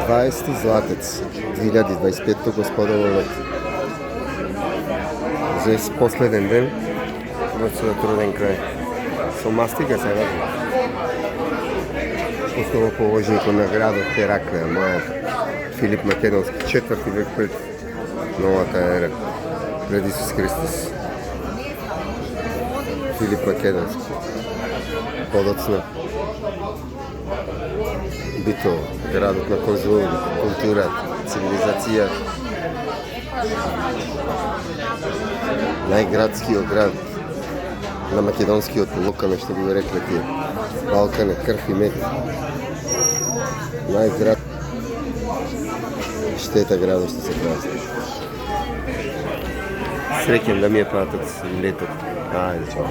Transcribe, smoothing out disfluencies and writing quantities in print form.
20 Златец, 2025 господово лето. За последен ден, во својот труден крај. Со мастика се работи. Основно положнико на градот Хераклеја, мојата. Филип Македонски, 4 век пред новата ера, пред Исус Христос. Филип Македонски. Подоцна. Битово, градот на конзулите, културата, цивилизацијата. Најградскиот град на македонскиот полукане, што би рекле тие. Балкане, крв и мед. Најград. Штета градот што се празни. Среќен да ми е патот летот. Ајде, чао.